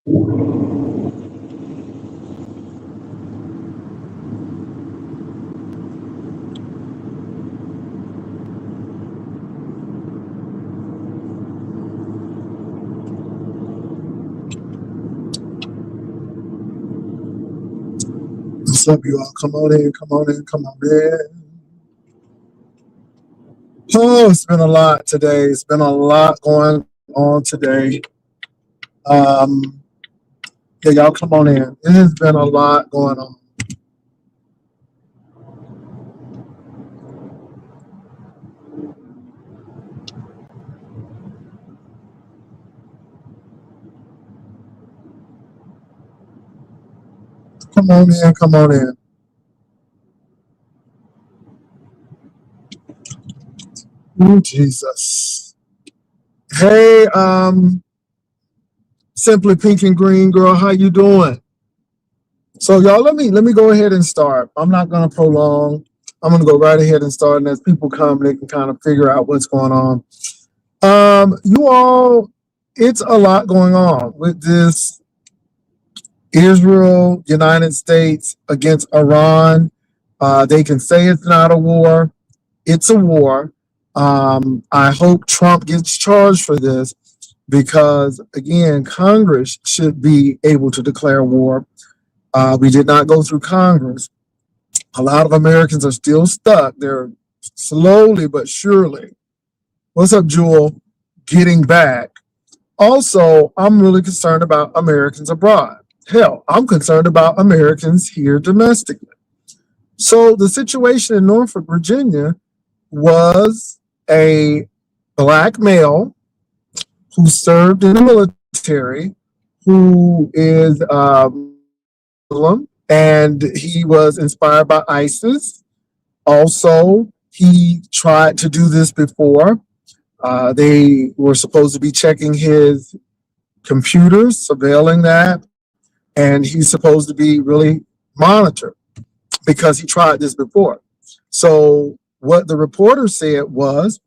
What's up, you all? Come on in, come on in, come on in. Oh, it's been a lot today. It's been a lot going on today. Um, yeah, y'all come on in. It has been a lot going on. Come on in, come on in. Oh, Jesus. Hey, Simply Pink and Green girl, how you doing? So y'all, let me go ahead and start. I'm not gonna prolong. I'm gonna go right ahead and start, and as people come, they can kind of figure out what's going on. You all, it's a lot going on with this Israel, United States against Iran. They can say it's not a war. It's a war. I hope Trump gets charged for this because, again, Congress should be able to declare war. We did not go through Congress. A lot of Americans are still stuck. They're slowly but surely, what's up, Jewel, getting back. Also, I'm really concerned about Americans abroad. Hell, I'm concerned about Americans here domestically. So the situation in Norfolk, Virginia was a black male who served in the military, who is Muslim, and he was inspired by ISIS. Also, he tried to do this before. They were supposed to be checking his computers, surveilling that, and he's supposed to be really monitored because he tried this before. So what the reporter said was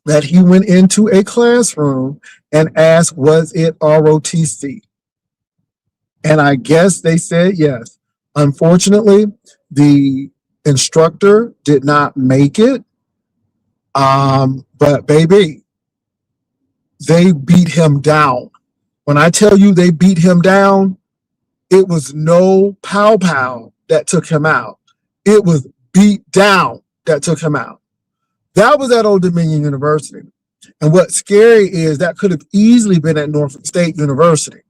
that he went into a classroom and asked, was it ROTC? And I guess they said yes. Unfortunately, the instructor did not make it. But baby, they beat him down. When I tell you they beat him down, it was no pow pow that took him out. It was beat down that took him out. That was at Old Dominion University. And what's scary is that could have easily been at Norfolk State University.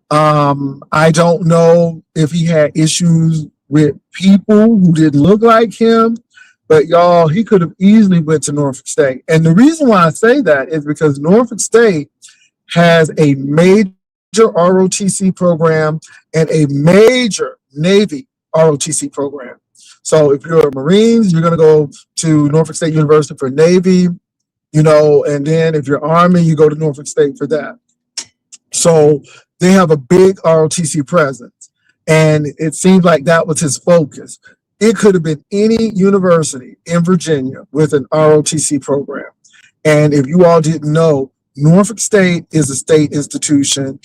I don't know if he had issues with people who didn't look like him, but y'all, he could have easily went to Norfolk State. And the reason why I say that is because Norfolk State has a major ROTC program and a major Navy ROTC program. So if you're a Marines, you're going to go to Norfolk State University for Navy, and then if you're Army, you go to Norfolk State for that. So they have a big ROTC presence. And it seems like that was his focus. It could have been any university in Virginia with an ROTC program. And if you all didn't know, Norfolk State is a state institution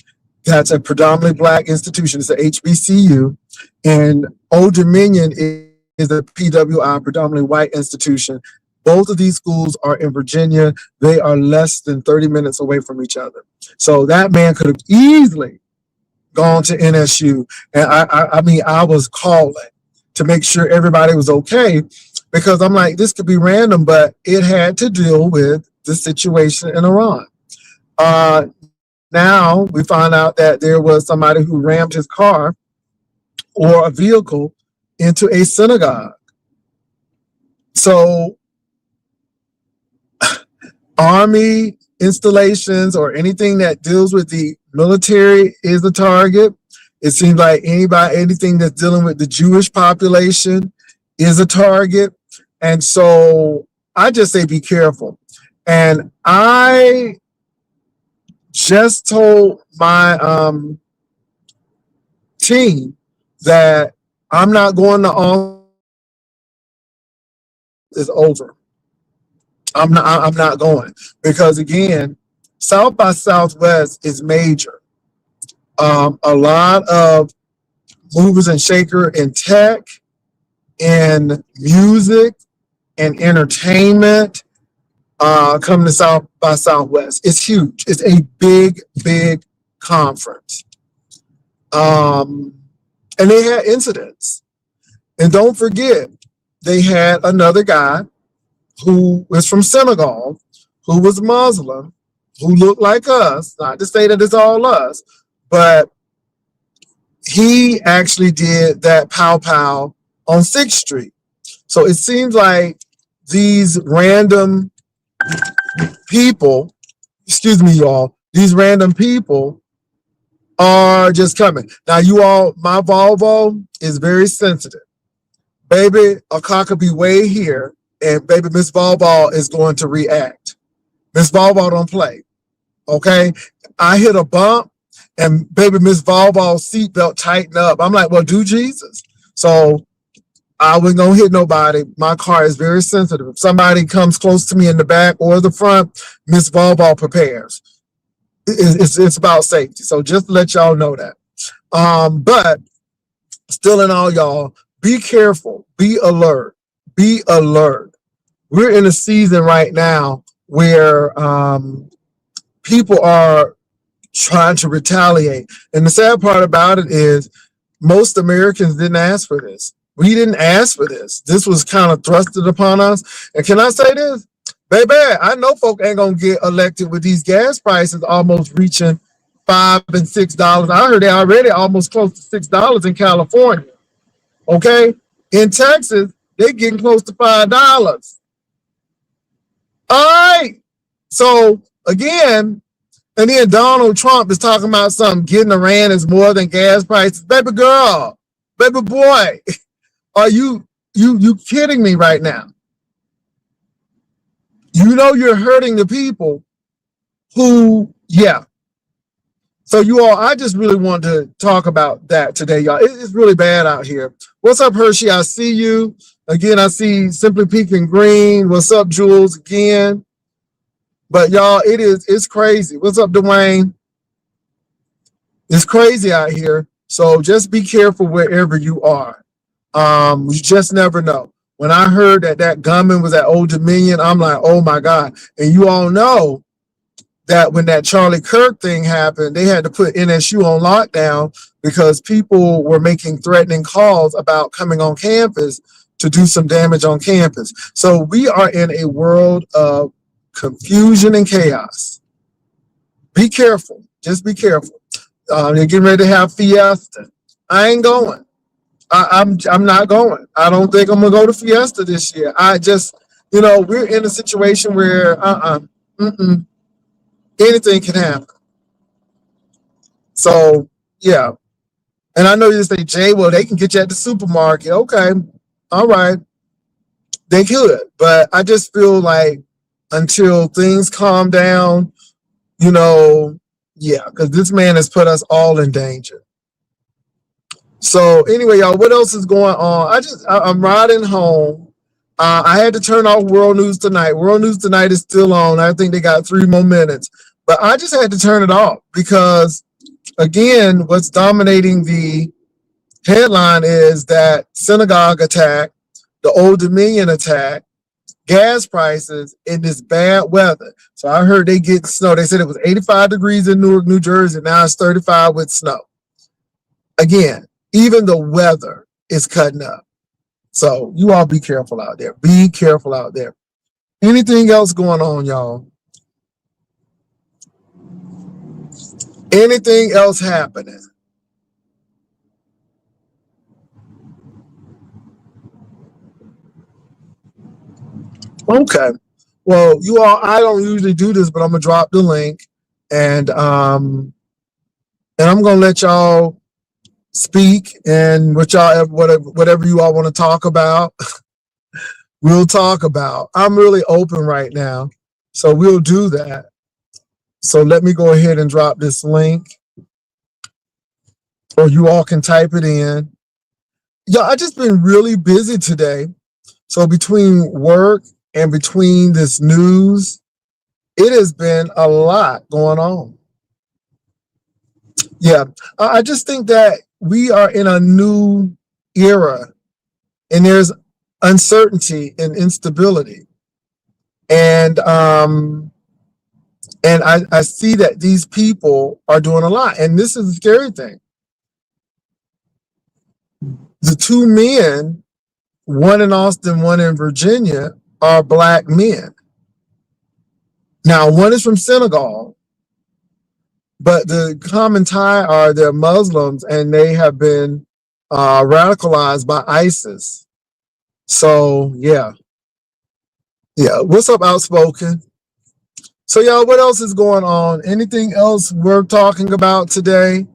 that's a predominantly black institution. It's a HBCU. And Old Dominion is a PWI, predominantly white institution. Both of these schools are in Virginia. They are less than 30 minutes away from each other. So that man could have easily gone to NSU. And I was calling to make sure everybody was okay because I'm like, this could be random, but it had to deal with the situation in Iran. Now we find out that there was somebody who rammed his car or a vehicle into a synagogue. So Army installations or anything that deals with the military is a target. It seems like anything that's dealing with the Jewish population is a target. And so I just say be careful. And I just told my team that I'm not going to all is over. I'm not going because again, South by Southwest is major. A lot of movers and shaker in tech, in music, and entertainment coming to South by Southwest. It's huge. It's a big, big conference. And they had incidents. And don't forget, they had another guy who was from Senegal, who was Muslim, who looked like us. Not to say that it's all us, but he actually did that pow pow on 6th Street. So it seems like these random people, excuse me, y'all, these random people are just coming. Now, you all, my Volvo is very sensitive. Baby, a cockabee way here, and baby, Miss Volvo is going to react. Miss Volvo don't play, okay? I hit a bump, and baby, Miss Volvo's seatbelt tightened up. I'm like, well, do Jesus. So I wasn't gonna hit nobody. My car is very sensitive. If somebody comes close to me in the back or the front, Miss Volvo prepares. It's about safety. So just to let y'all know that. But still in all, y'all, be careful, be alert, be alert. We're in a season right now where people are trying to retaliate. And the sad part about it is most Americans didn't ask for this. We didn't ask for this. This was kind of thrusted upon us. And can I say this? Baby, I know folk ain't gonna get elected with these gas prices almost reaching $5 and $6. I heard they already almost close to $6 in California. Okay? In Texas, they getting close to $5. All right. So again, and then Donald Trump is talking about something getting Iran is more than gas prices. Baby girl, baby boy, are you kidding me right now? You know you're hurting the people who, yeah. So you all, I just really want to talk about that today, y'all. It's really bad out here. What's up, Hershey? I see you. Again, I see Simply Peaking Green. What's up, Jules? Again. But y'all, it's crazy. What's up, Dwayne? It's crazy out here. So just be careful wherever you are. You just never know. When I heard that gunman was at Old Dominion, I'm like, oh my God. And you all know that when that Charlie Kirk thing happened, they had to put NSU on lockdown because people were making threatening calls about coming on campus to do some damage on campus. So we are in a world of confusion and chaos. Be careful. Just be careful. They're getting ready to have Fiesta. I ain't going. I'm not going. I don't think I'm gonna go to Fiesta this year. I just, we're in a situation where anything can happen. So yeah, and I know you say, Jay, well, they can get you at the supermarket. Okay, all right, they could, but I just feel like until things calm down, yeah, because this man has put us all in danger. So anyway, y'all, what else is going on? I'm riding home. I had to turn off World News Tonight. World News Tonight is still on. I think they got 3 more minutes, but I just had to turn it off because, again, what's dominating the headline is that synagogue attack, the Old Dominion attack, gas prices, in this bad weather. So I heard they get snow. They said it was 85 degrees in Newark, New Jersey. Now it's 35 with snow. Again, even the weather is cutting up. So you all be careful out there. Be careful out there. Anything else going on, y'all? Anything else happening? Okay. Well, you all, I don't usually do this, but I'm gonna drop the link, and I'm gonna let y'all speak, and whatever you all want to talk about, we'll talk about. I'm really open right now, so we'll do that. So let me go ahead and drop this link, or you all can type it in. Yeah, I just been really busy today. So between work and between this news, it has been a lot going on. Yeah, I just think that we are in a new era, and there's uncertainty and instability, and I see that these people are doing a lot, and this is the scary thing. The two men, one in Austin, one in Virginia, are black men. Now, one is from Senegal, but the common tie are they're Muslims and they have been radicalized by ISIS. So yeah. What's up, Outspoken? So y'all, what else is going on? Anything else worth talking about today?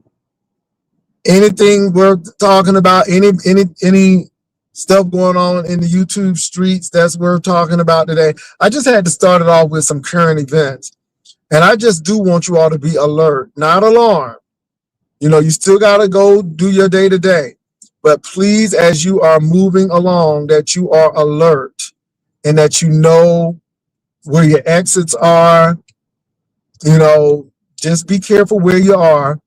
Anything worth talking about? Any stuff going on in the YouTube streets that's worth talking about today? I just had to start it off with some current events. And I just do want you all to be alert, not alarmed. You know, you still got to go do your day to day. But please, as you are moving along, that you are alert and that you know where your exits are. You know, just be careful where you are.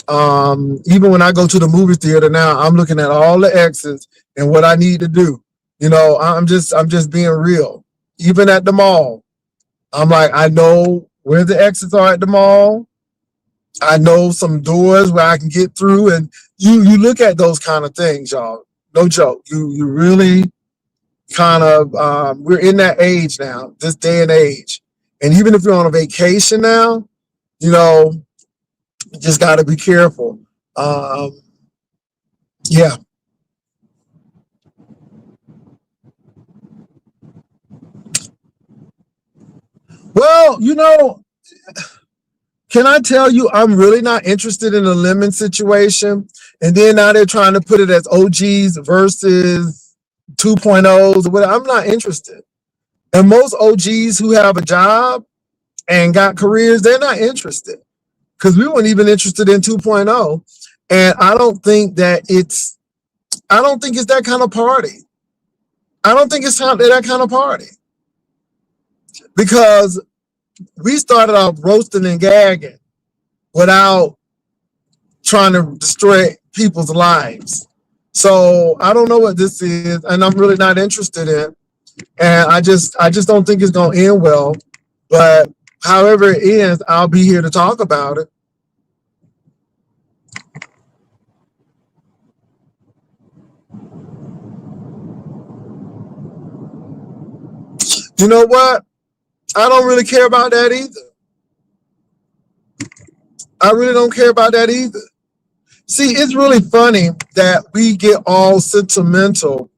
Even when I go to the movie theater now, I'm looking at all the exits and what I need to do. You know, I'm just being real. Even at the mall, I'm like, I know where the exits are at the mall. I know some doors where I can get through, and you look at those kind of things, y'all. No joke. You really kind of we're in that age now, this day and age, and even if you're on a vacation now, you know, you just got to be careful. Um, yeah. Well, you know, can I tell you, I'm really not interested in the lemon situation, and then now they're trying to put it as OGs versus 2.0s or whatever. I'm not interested. And most OGs who have a job and got careers, they're not interested because we weren't even interested in 2.0. And I don't think it's that kind of party. I don't think it's that kind of party because we started off roasting and gagging without trying to destroy people's lives. So I don't know what this is, and I'm really not interested in. And I just don't think it's gonna end well. But however it ends, I'll be here to talk about it. You know what? I don't really care about that either. I really don't care about that either. See, it's really funny that we get all sentimental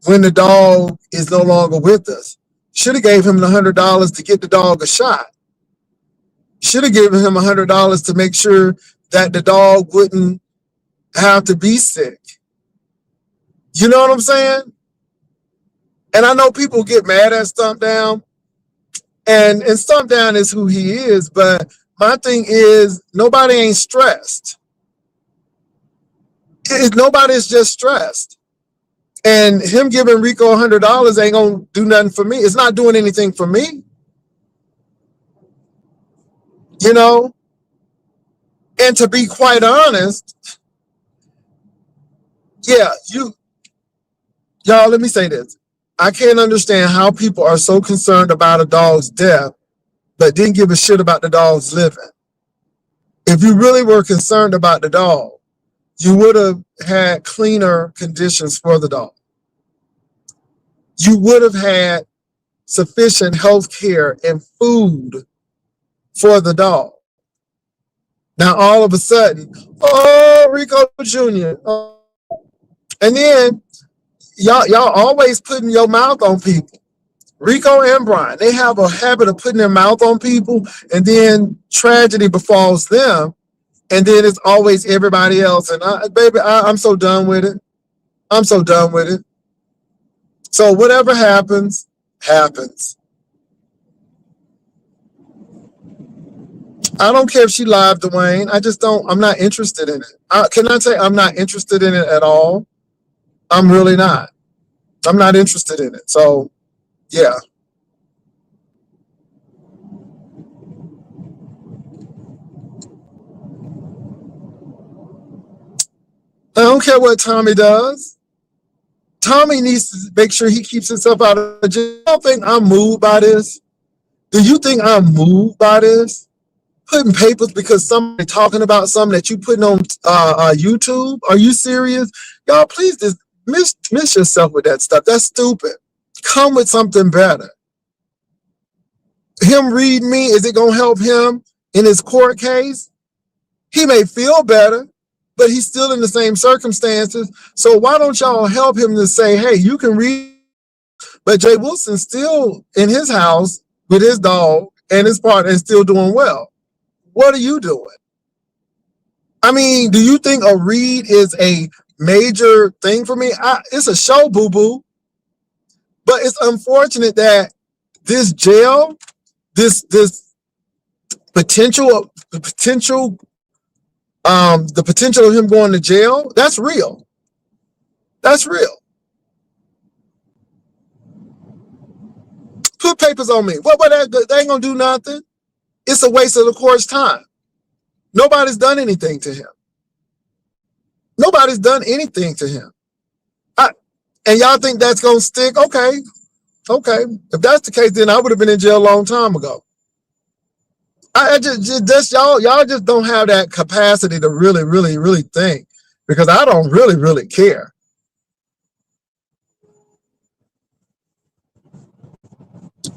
when the dog is no longer with us. Should have gave him the $100 to get the dog a shot. Should have given him $100 to make sure that the dog wouldn't have to be sick. You know what I'm saying? And I know people get mad at Stump Down, and Stump Down is who he is. But my thing is, nobody ain't stressed. Nobody's just stressed. And him giving Rico $100 ain't gonna do nothing for me. It's not doing anything for me. You know. And to be quite honest, yeah, y'all. Let me say this. I can't understand how people are so concerned about a dog's death, but didn't give a shit about the dog's living. If you really were concerned about the dog, you would have had cleaner conditions for the dog. You would have had sufficient health care and food for the dog. Now, all of a sudden, oh, Rico Jr. And then y'all always putting your mouth on people. Rico and Brian, they have a habit of putting their mouth on people, and then tragedy befalls them, and then it's always everybody else. And baby, I'm so done with it. I'm so done with it. So whatever happens, happens. I don't care if she lied, Dwayne. I just don't. I'm not interested in it. Can I say I'm not interested in it at all? I'm really not. I'm not interested in it. So yeah. I don't care what Tommy does. Tommy needs to make sure he keeps himself out of jail. You don't think I'm moved by this? Do you think I'm moved by this? Putting papers because somebody talking about something that you putting on YouTube? Are you serious? Y'all, please just miss yourself with that stuff. That's stupid. Come with something better. Him reading me, is it going to help him in his court case? He may feel better, but he's still in the same circumstances. So why don't y'all help him to say, hey, you can read, but Jay Wilson's still in his house with his dog and his partner and still doing well. What are you doing? I mean, do you think a read is a major thing for me? It's a show, boo-boo. But it's unfortunate that this jail, this potential of him going to jail, that's real. That's real. Put papers on me. What they ain't gonna do nothing. It's a waste of the court's time. Nobody's done anything to him. Nobody's done anything to him. And y'all think that's gonna stick? Okay. If that's the case, then I would have been in jail a long time ago. I just y'all just don't have that capacity to really think, because I don't really care.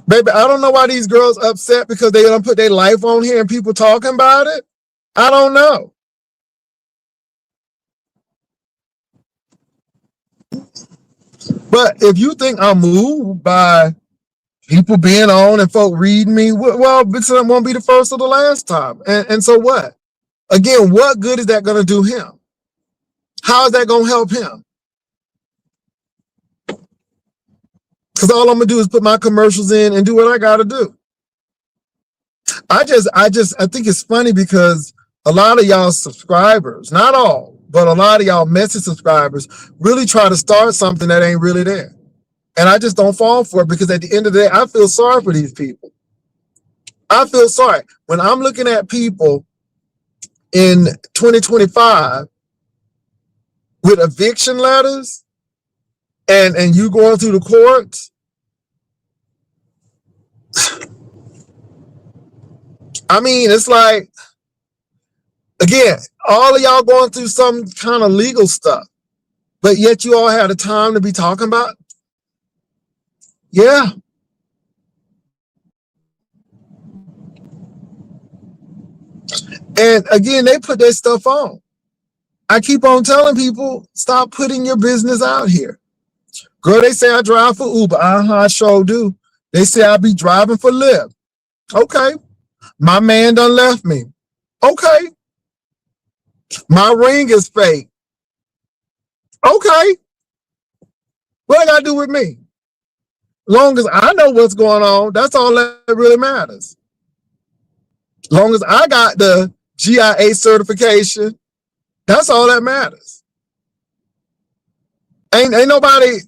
Baby, I don't know why these girls upset because they don't put their life on here and people talking about it. I don't know. But if you think I'm moved by people being on and folk reading me, well, it won't be the first or the last time. And so what? Again, what good is that going to do him? How is that going to help him? Because all I'm going to do is put my commercials in and do what I got to do. I think it's funny because a lot of y'all subscribers, not all, but a lot of y'all message subscribers really try to start something that ain't really there. And I just don't fall for it, because at the end of the day, I feel sorry for these people. I feel sorry. When I'm looking at people in 2025 with eviction letters and you going through the courts, I mean, it's like, again, all of y'all going through some kind of legal stuff, but yet you all had the time to be talking about. Yeah. And again, they put their stuff on. I keep on telling people, stop putting your business out here. Girl, they say I drive for Uber. I sure do. They say I be driving for Lyft. Okay. My man done left me. Okay. My ring is fake. Okay. What I got to do with me? Long as I know what's going on, that's all that really matters. Long as I got the GIA certification, that's all that matters. Ain't nobody.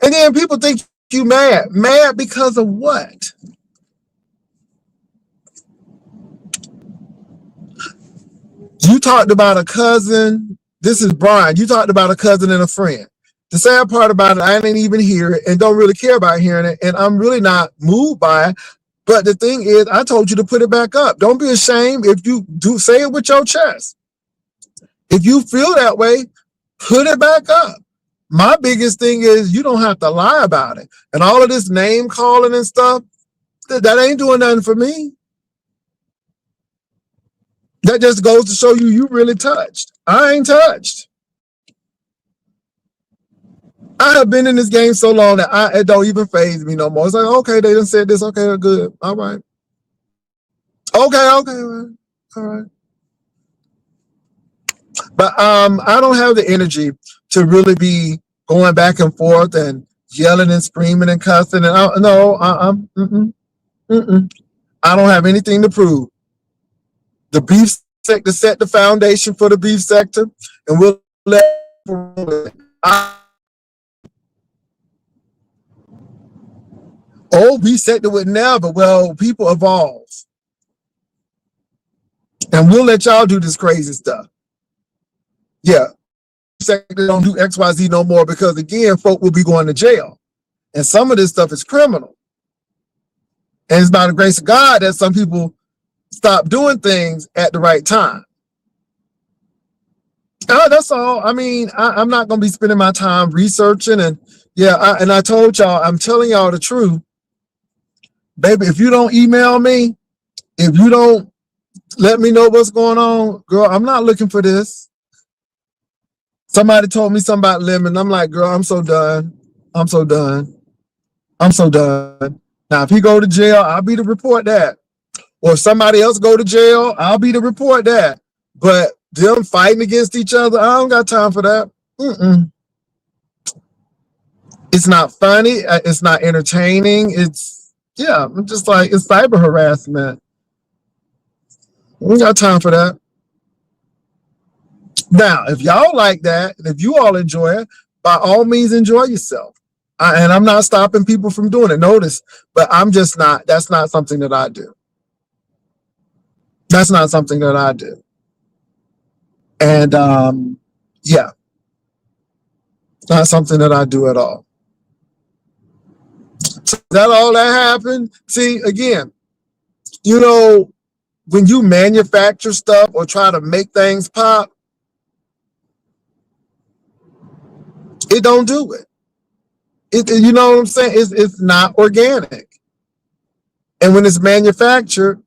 And then people think you mad. Mad because of what? You talked about a cousin. This is Brian. You talked about a cousin and a friend. The sad part about it, I didn't even hear it and don't really care about hearing it. And I'm really not moved by it. But the thing is, I told you to put it back up. Don't be ashamed if you do. Say it with your chest. If you feel that way, put it back up. My biggest thing is you don't have to lie about it. And all of this name calling and stuff, that ain't doing nothing for me. That just goes to show you really touched. I ain't touched. I have been in this game so long that it don't even faze me no more. It's like, okay, they done said this. Okay, good. All right. Okay. All right. But I don't have the energy to really be going back and forth and yelling and screaming and cussing. And I don't have anything to prove. The beef sector set the foundation for the beef sector, and we'll let. Beef sector would never. Well, people evolve, and we'll let y'all do this crazy stuff. Yeah, sector don't do XYZ no more because again, folk will be going to jail. And some of this stuff is criminal. And it's by the grace of God that some people stop doing things at the right time. That's all. I mean, I'm not going to be spending my time researching. And yeah, I told y'all, I'm telling y'all the truth. Baby, if you don't email me, if you don't let me know what's going on, girl, I'm not looking for this. Somebody told me something about lemon. I'm like, girl, I'm so done. I'm so done. I'm so done. Now, if he go to jail, I'll be to report that. Or if somebody else go to jail, I'll be to report that. But them fighting against each other, I don't got time for that. It's not funny. It's not entertaining. I'm just like, it's cyber harassment. I ain't got time for that. Now, if y'all like that, and if you all enjoy it, by all means, enjoy yourself. And I'm not stopping people from doing it. Notice, but I'm just not. That's not something that I do. That's not something that I do. And yeah, not something that I do at all. So that all that happened. See, again, you know, when you manufacture stuff or try to make things pop, it don't do it. You know what I'm saying? It's not organic. And when it's manufactured,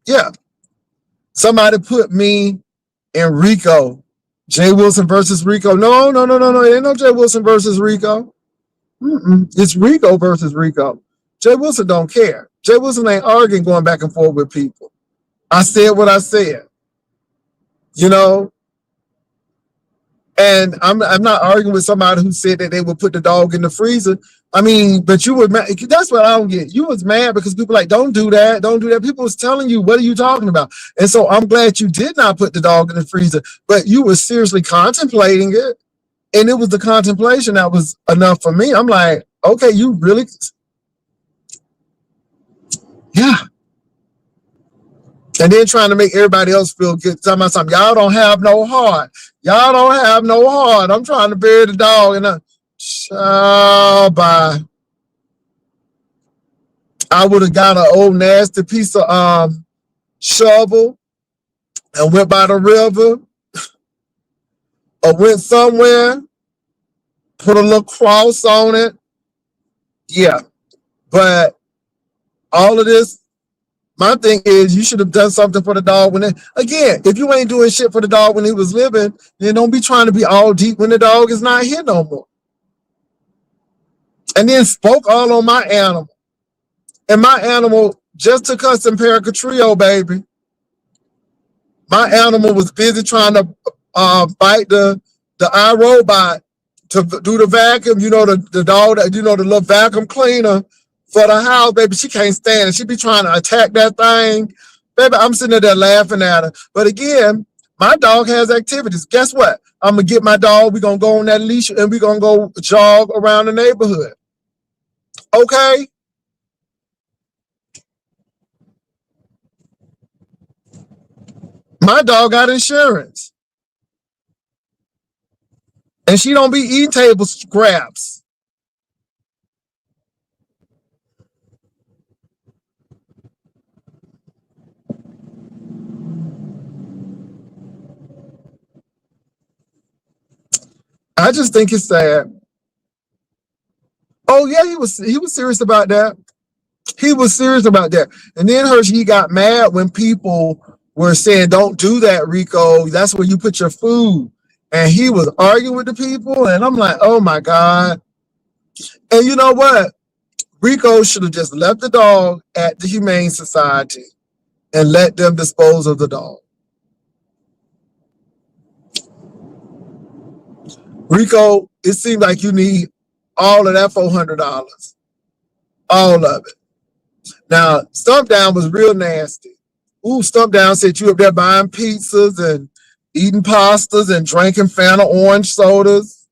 yeah. Somebody put me and Rico, Jay Wilson versus Rico. No. It ain't no Jay Wilson versus Rico. It's Rico versus Rico. Jay Wilson don't care. Jay Wilson ain't arguing going back and forth with people. I said what I said. You know? And I'm not arguing with somebody who said that they would put the dog in the freezer. I mean, but you were mad. That's what I don't get. You was mad because people like, don't do that. Don't do that. People was telling you, what are you talking about? And so I'm glad you did not put the dog in the freezer, but you were seriously contemplating it. And it was the contemplation that was enough for me. I'm like, okay, you really, yeah. And then trying to make everybody else feel good. Talking about something, y'all don't have no heart. Y'all don't have no heart. I'm trying to bury the dog. And bye. I would have got an old nasty piece of shovel and went by the river or went somewhere, put a little cross on it. Yeah. But all of this, my thing is, you should have done something for the dog again, if you ain't doing shit for the dog when he was living, then don't be trying to be all deep when the dog is not here no more. And then spoke all on my animal. And my animal just took us in Paracatrio, baby. My animal was busy trying to fight the iRobot to do the vacuum, you know, the dog that, you know, the little vacuum cleaner for the house, baby. She can't stand it. She be trying to attack that thing. Baby, I'm sitting there laughing at her. But again, my dog has activities. Guess what? I'm going to get my dog. We're going to go on that leash and we're going to go jog around the neighborhood. Okay? My dog got insurance. And she don't be eating table scraps. I just think it's sad. Oh yeah, he was serious about that. He was serious about that. And then he got mad when people were saying, don't do that, Rico. That's where you put your food. And he was arguing with the people. And I'm like, oh my God. And you know what? Rico should have just left the dog at the Humane Society and let them dispose of the dog. Rico, it seems like you need all of that $400. All of it. Now, Stump Down was real nasty. Ooh, Stump Down said you up there buying pizzas and eating pastas and drinking Fanta orange sodas.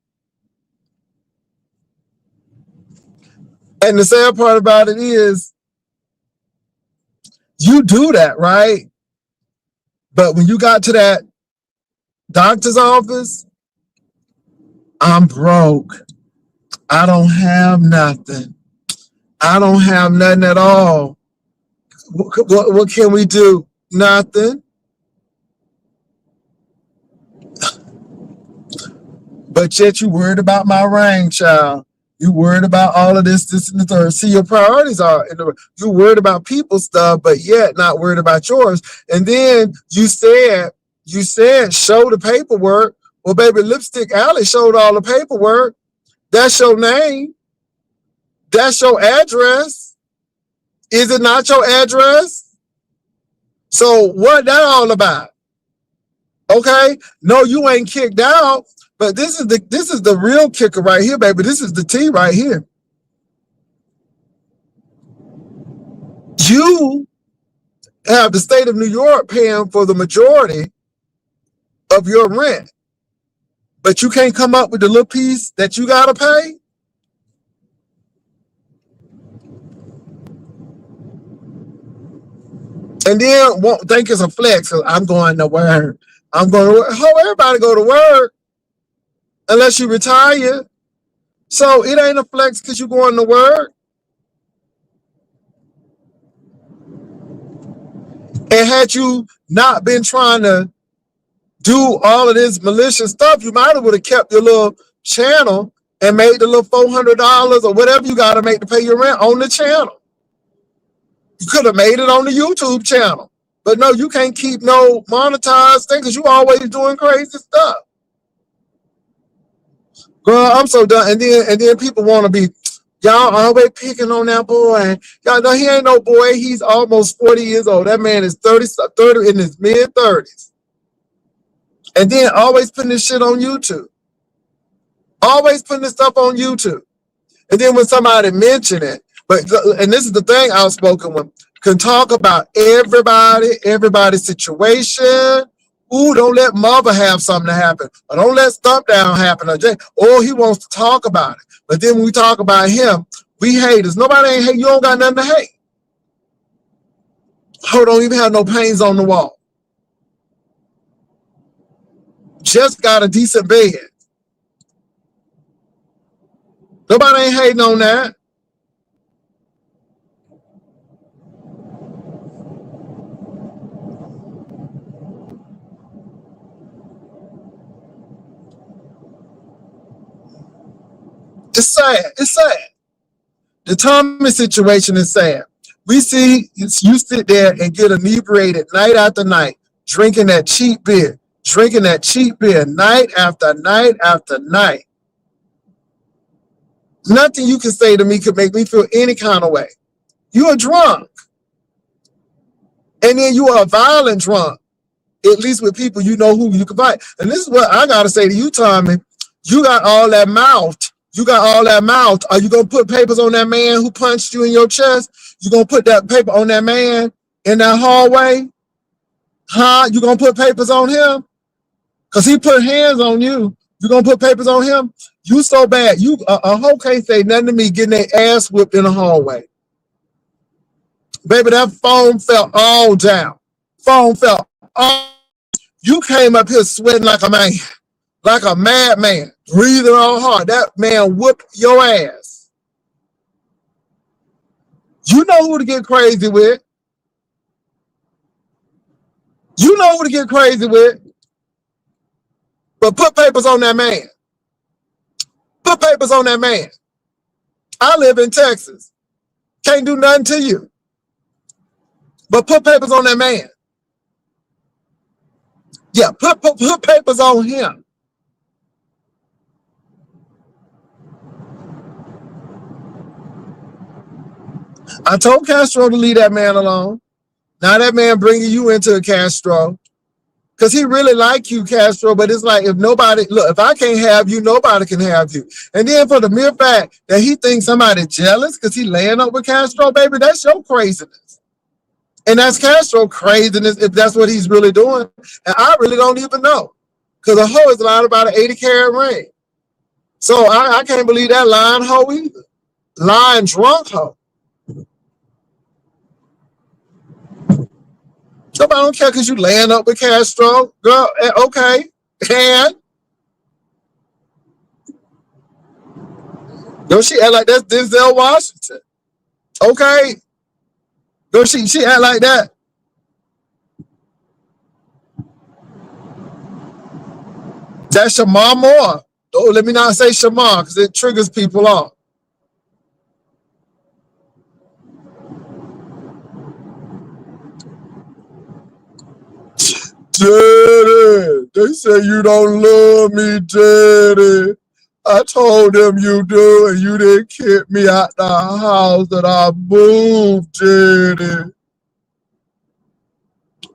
And the sad part about it is, you do that, right? But when you got to Doctor's office, I'm broke. I don't have nothing. I don't have nothing at all. What can we do? Nothing. But yet you worried about my ring, child. You worried about all of this, and the third. See, your priorities are you worried about people's stuff, but yet not worried about yours. And then you said, show the paperwork. Well, baby, Lipstick Alley showed all the paperwork. That's your name. That's your address. Is it not your address? So what that all about? Okay? No, you ain't kicked out. But this is the real kicker right here, baby. This is the tea right here. You have the state of New York paying for the majority of your rent, but you can't come up with the little piece that you gotta pay. And then won't think it's a flex. I'm going to work. I'm going to work. How everybody go to work unless you retire. So it ain't a flex because you're going to work. And had you not been trying to do all of this malicious stuff, you might have would have kept your little channel and made the little $400 or whatever you got to make to pay your rent on the channel. You could have made it on the YouTube channel. But no, you can't keep no monetized thing because you always doing crazy stuff. Girl, I'm so done. And then people want to be, y'all always picking on that boy. Y'all know he ain't no boy. He's almost 40 years old. That man is 30 in his mid-30s. And then always putting this shit on YouTube. Always putting this stuff on YouTube. And then when somebody mention it, and this is the thing, outspoken one, can talk about everybody's situation. Ooh, don't let mother have something to happen. Or don't let Stump Down happen. Or he wants to talk about it. But then when we talk about him, we haters. Nobody ain't hate. You don't got nothing to hate. Oh, don't even have no pains on the wall. Just got a decent bed. Nobody ain't hating on that. It's sad. It's sad. The Tommy situation is sad. We see you sit there and get inebriated night after night, drinking that cheap beer, night after night after night. Nothing you can say to me could make me feel any kind of way. You are drunk. And then you are a violent drunk, at least with people you know who you can fight. And this is what I got to say to you, Tommy. You got all that mouth. Are you going to put papers on that man who punched you in your chest? You going to put that paper on that man in that hallway? Huh? You going to put papers on him? Because he put hands on you. You going to put papers on him? You so bad. You a hoe can't say nothing to me getting their ass whipped in the hallway. Baby, that phone fell all down. You came up here sweating like a man. Like a madman, breathing all hard. That man whooped your ass. You know who to get crazy with. But put papers on that man. I live in Texas. Can't do nothing to you. But put papers on that man. Yeah, put papers on him. I told Castro to leave that man alone. Now that man bringing you into a Castro. Because he really like you, Castro, but it's like if I can't have you, nobody can have you. And then for the mere fact that he thinks somebody jealous because he laying up with Castro, baby, that's your craziness. And that's Castro craziness if that's what he's really doing. And I really don't even know. Because a hoe is lying about an 80-carat ring. So I can't believe that lying hoe either. Lying drunk hoe. Nobody don't care because you laying up with Castro. Girl, okay. And don't she act like that's Denzel Washington? Okay. Don't she act like that? That's Shamar Moore. Oh, let me not say Shamar because it triggers people off. Daddy, they say you don't love me, Daddy. I told them you do, and you didn't kick me out the house that I moved, Daddy.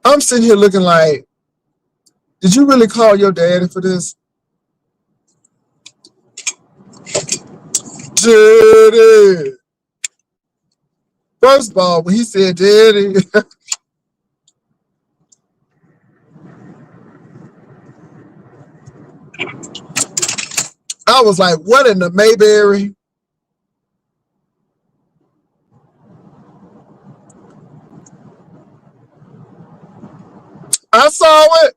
I'm sitting here looking like, did you really call your daddy for this? Daddy. First of all, when he said daddy, I was like, what in the Mayberry? I saw it.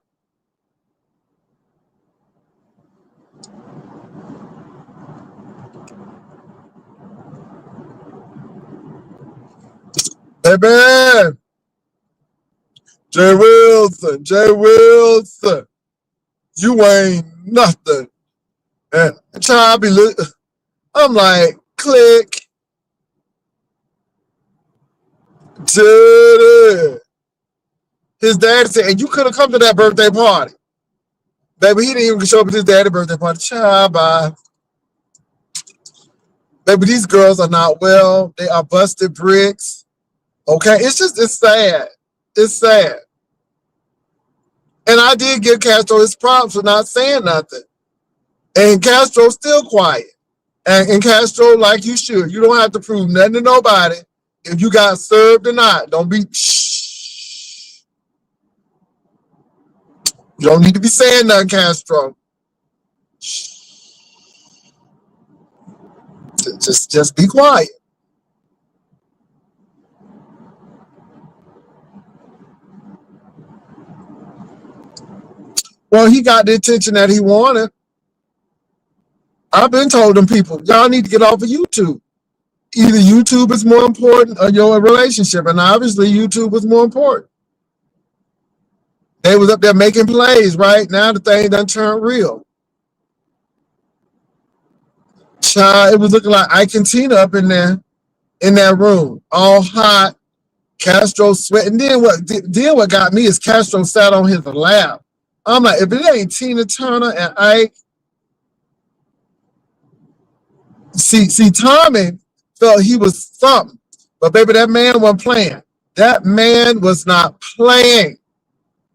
Hey, man. Jay Wilson, you ain't nothing. And child be I'm like, click, daddy. His dad said, and you could have come to that birthday party. Baby, he didn't even show up at his daddy's birthday party. Child, bye. Baby, these girls are not well. They are busted bricks. Okay, it's sad. It's sad. And I did give Castro his props for not saying nothing. And Castro's still quiet. And Castro, like you should. You don't have to prove nothing to nobody. If you got served or not, don't be shh. You don't need to be saying nothing, Castro. Just be quiet. Well, he got the attention that he wanted. I've been told them people, y'all need to get off of YouTube. Either YouTube is more important or your relationship, and obviously YouTube was more important. They was up there making plays, right? Now the thing done turned real. Child, it was looking like Ike and Tina up in there, in that room, all hot. Castro sweating. Then what got me is Castro sat on his lap. I'm like, if it ain't Tina Turner and Ike, see, Tommy felt he was something, but baby, that man wasn't playing. That man was not playing.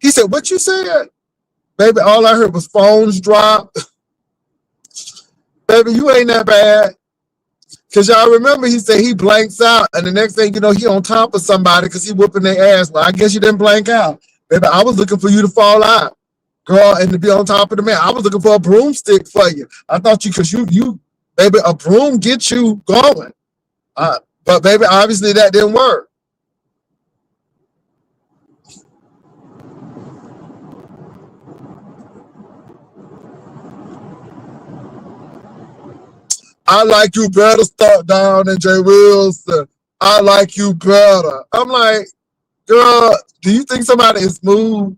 He said, "What you said, baby?" All I heard was phones drop. Baby, you ain't that bad. Cause y'all remember he said he blanks out, and the next thing you know, he on top of somebody because he whooping their ass. Well, I guess you didn't blank out, baby. I was looking for you to fall out, girl, and to be on top of the man. I was looking for a broomstick for you. I thought you, cause you, baby, a broom gets you going. But baby, obviously that didn't work. I like you better start down than Jay Wilson. I like you better. I'm like, girl, do you think somebody is smooth?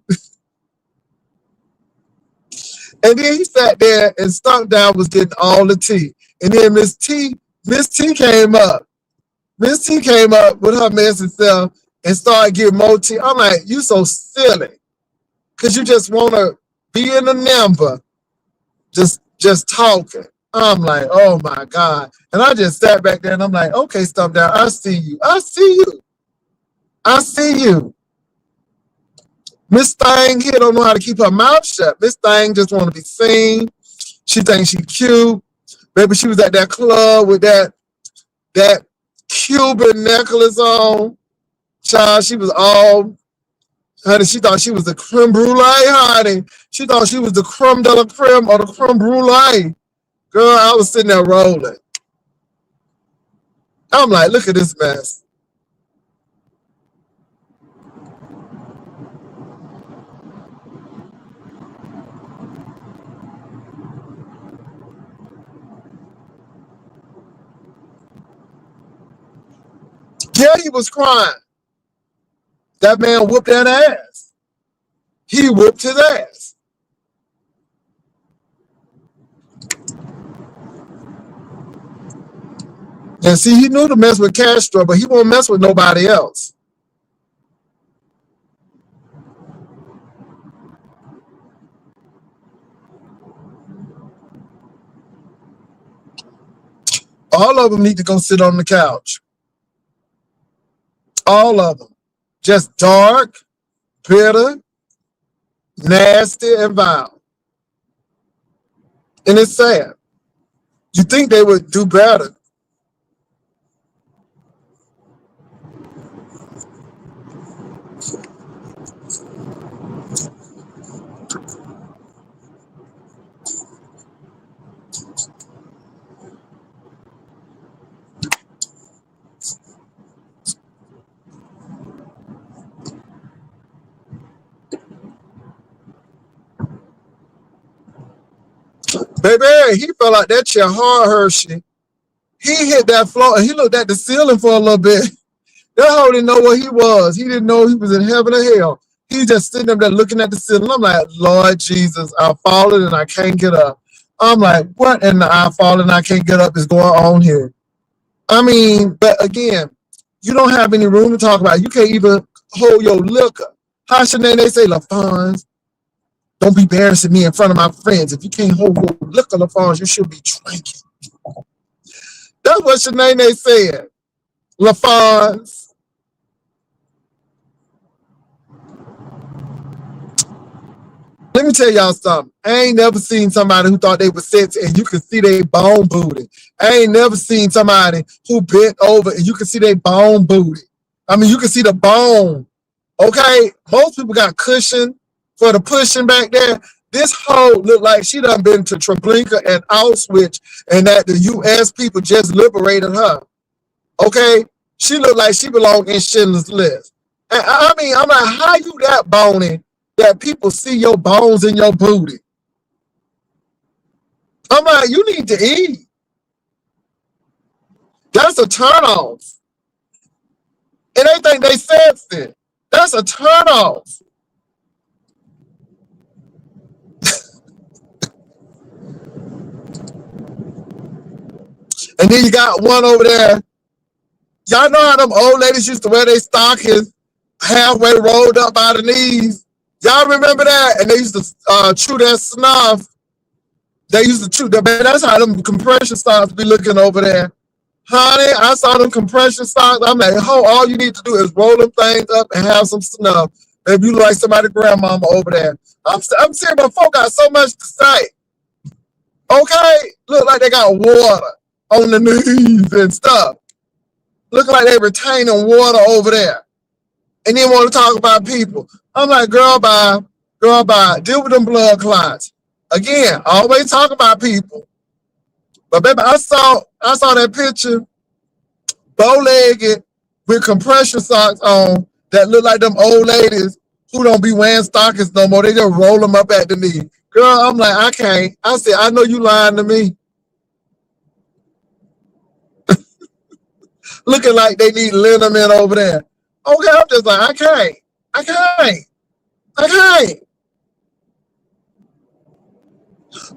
And then he sat there and Stunk Down was getting all the tea. And then Miss T came up. Miss T came up with her messy self and started getting more tea. I'm like, you so silly. Cause you just wanna be in the number, just talking. I'm like, oh my God. And I just sat back there and I'm like, okay, Stunk Down, I see you. I see you. I see you. Miss Thing here don't know how to keep her mouth shut. Miss Thing just want to be seen. She thinks she cute. Baby, she was at that club with that Cuban necklace on. Child, she was all, honey, she thought she was the creme brulee, honey. She thought she was the creme de la creme or the creme brulee. Girl, I was sitting there rolling. I'm like, look at this mess. he was crying. That man whooped that ass. He whooped his ass. And see, he knew to mess with Castro, but he won't mess with nobody else. All of them need to go sit on the couch. All of them. Just dark, bitter, nasty, and vile. And it's sad. You think they would do better. Baby, he felt like that chair hard Hershey. He hit that floor and he looked at the ceiling for a little bit. That hoe didn't know where he was. He didn't know he was in heaven or hell. He just sitting up there looking at the ceiling. I'm like, Lord Jesus, I've fallen and I can't get up. I'm like, what in the I fallen and I can't get up is going on here? I mean, but again, you don't have any room to talk about. You can't even hold your liquor. How should they say, LaFons? Don't be embarrassing me in front of my friends. If you can't hold your liquor, LaFons, you should be drinking. That's what Shanae said. LaFons. Let me tell y'all something. I ain't never seen somebody who thought they were sexy and you could see they bone booty. I ain't never seen somebody who bent over and you can see they bone booty. I mean, you can see the bone. Okay? Most people got cushion for the pushing back there. This hoe looked like she done been to Treblinka and Auschwitz and that the U.S. people just liberated her. Okay? She looked like she belonged in Schindler's List. And I mean, I'm like, how you that bony that people see your bones in your booty? I'm like, you need to eat. That's a turn off. And they think they sexy. That's a turn off. And then you got one over there. Y'all know how them old ladies used to wear their stockings halfway rolled up by the knees? Y'all remember that? And they used to chew that snuff. They used to chew that. That's how them compression socks be looking over there. Honey, I saw them compression socks. I'm like, all you need to do is roll them things up and have some snuff. If you look like somebody's grandmama over there. I'm saying, but folk got so much to say. Okay? Look like they got water on the knees and stuff. Looking like they retaining water over there. And then want to talk about people. I'm like, girl, bye. Girl, bye. Deal with them blood clots. Again, always talk about people. But baby, I saw that picture, bow-legged with compression socks on that look like them old ladies who don't be wearing stockings no more. They just roll them up at the knee. Girl, I'm like, I can't. I said, I know you lying to me. Looking like they need liniment over there. Okay, I'm just like, I can't.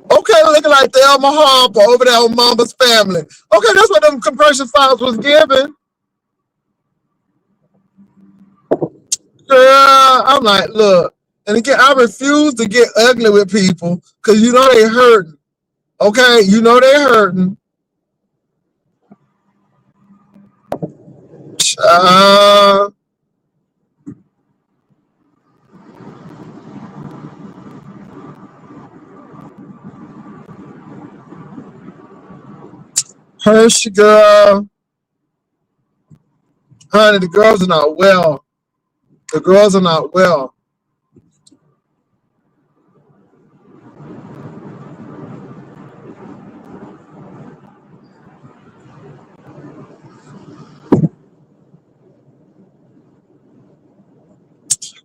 Okay, looking like Thelma Harper over there on Mama's Family. Okay, that's what them compression socks was giving. Girl, I'm like, look. And again, I refuse to get ugly with people because you know they hurting. Okay, you know they hurting. Hershey girl. Honey, the girls are not well. The girls are not well.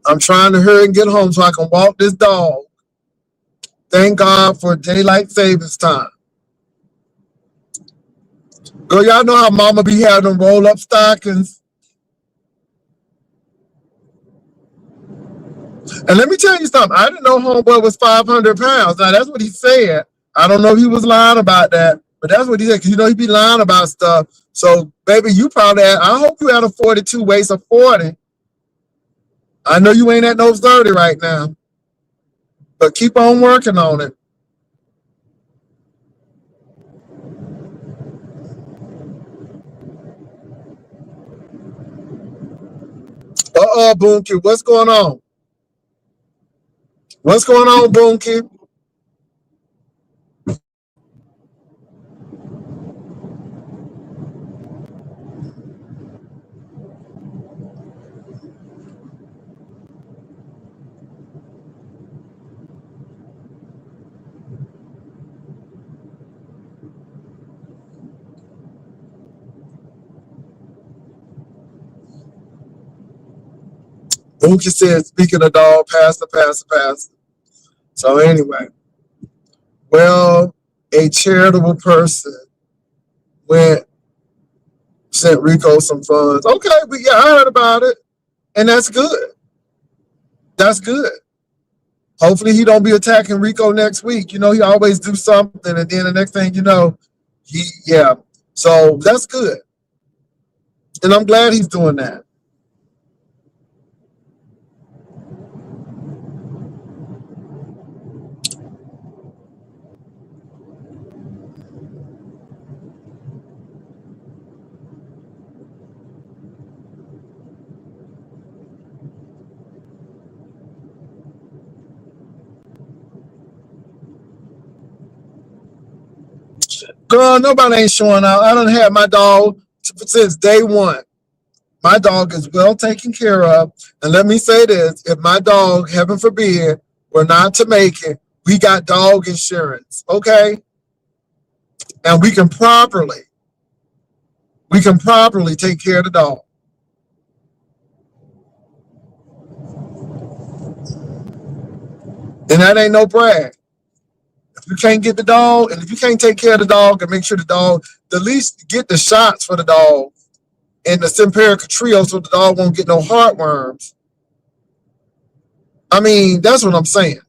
I'm trying to hurry and get home so I can walk this dog. Thank God for daylight savings time. Girl, y'all know how mama be having them roll up stockings And let me tell you something. I didn't know homeboy was 500 pounds. Now that's what he said. I don't know if he was lying about that, but that's what he said. Cause you know he be lying about stuff. So baby, you probably had, I hope you had a 42 waist of 40. I know you ain't at no 30 right now, but keep on working on it. Boonky, what's going on? What's going on, Boonky? Boonky said, speaking of dog, pastor, pastor, pastor. So anyway, well, a charitable person went sent Rico some funds. Okay, but yeah, I heard about it, and that's good. That's good. Hopefully, he don't be attacking Rico next week. You know, he always do something, and then the next thing you know, he yeah. So that's good, and I'm glad he's doing that. Girl, nobody ain't showing out. I don't have my dog since day one. My dog is well taken care of. And let me say this, if my dog, heaven forbid, were not to make it, we got dog insurance, okay? And we can properly take care of the dog. And that ain't no brag. If you can't get the dog, and if you can't take care of the dog and make sure the dog, at least get the shots for the dog and the Simparica Trio so the dog won't get no heartworms. I mean, that's what I'm saying.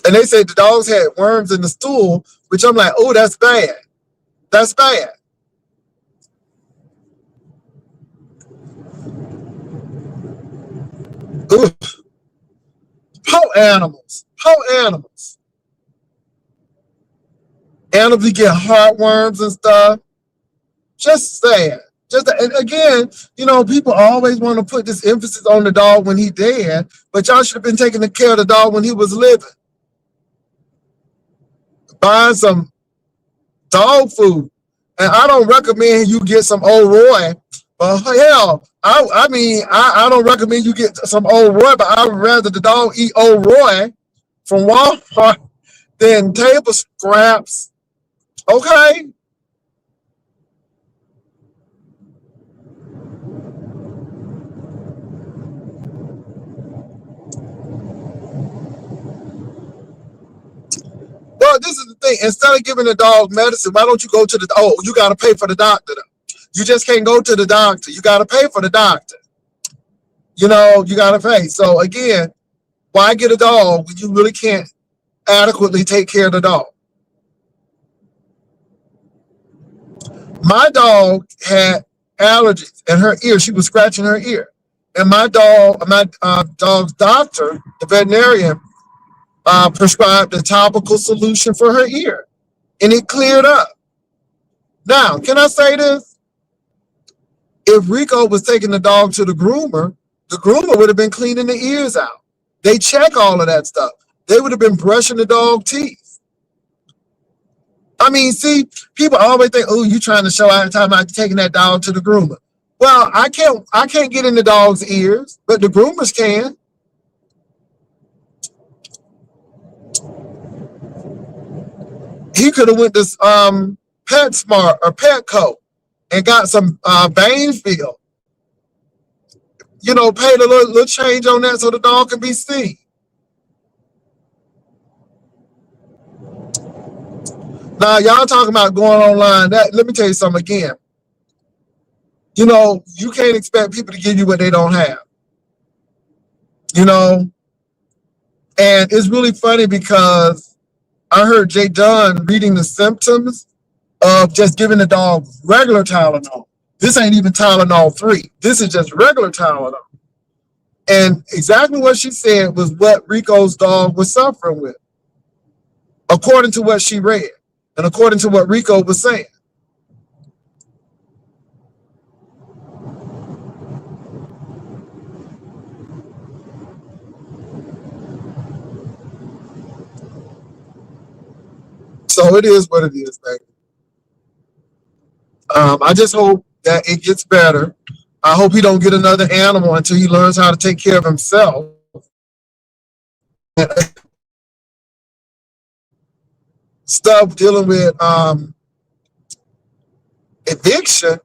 And they said the dogs had worms in the stool, which I'm like, oh, that's bad. That's bad. Ugh. Poor animals. Poor animals. Animals get heartworms and stuff. Just sad. Just and again, you know, people always want to put this emphasis on the dog when he dead, but y'all should have been taking care of the dog when he was living. Buying some dog food. And I don't recommend you get some old Roy. But hell, I don't recommend you get some old Roy, but I'd rather the dog eat old Roy from Walmart than table scraps. Okay? Well, this is the thing. Instead of giving the dog medicine, why don't you go to the you gotta pay for the doctor though. You just can't go to the doctor. You gotta pay for the doctor. You know, you gotta pay. So again, why get a dog when you really can't adequately take care of the dog? My dog had allergies in her ear. She was scratching her ear. And my dog's doctor, the veterinarian, prescribed a topical solution for her ear. And it cleared up. Now, can I say this? If Rico was taking the dog to the groomer would have been cleaning the ears out. They check all of that stuff. They would have been brushing the dog teeth. I mean, see, people always think, oh, you trying to show out time about taking that dog to the groomer. Well, I can't get in the dog's ears, but the groomers can. He could have went to PetSmart or Petco and got some Bainfield. You know, paid a little change on that so the dog can be seen. Now, y'all talking about going online. That let me tell you something again. You know, you can't expect people to give you what they don't have. you know. And it's really funny because I heard Jay Dunn reading the symptoms of just giving the dog regular Tylenol. This ain't even Tylenol 3. This is just regular Tylenol. And exactly what she said was what Rico's dog was suffering with, according to what she read and according to what Rico was saying. So it is what it is, baby. I just hope that it gets better. I hope he don't get another animal until he learns how to take care of himself. Stuff dealing with eviction,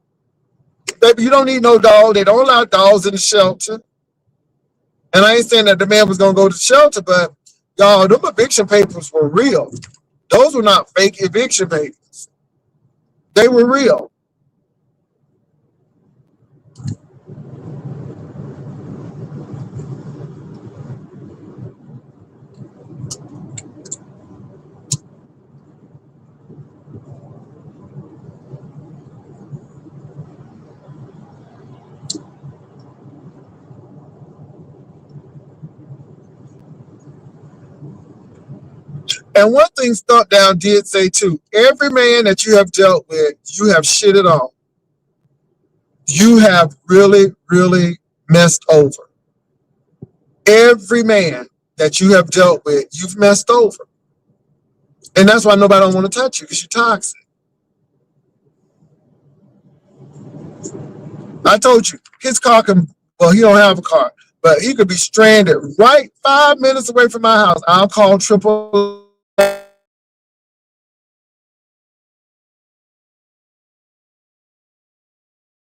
baby, you don't need no dog. They don't allow dogs in the shelter. And I ain't saying that the man was gonna go to the shelter, but y'all, them eviction papers were real. Those were not fake eviction papers. They were real. And one thing Stunt Down did say too, every man that you have dealt with, you have shitted on. You have really, really messed over. Every man that you have dealt with, you've messed over. And that's why nobody don't want to touch you, because you're toxic. I told you, his car can, well, he don't have a car, but he could be stranded right 5 minutes away from my house. I'll call triple.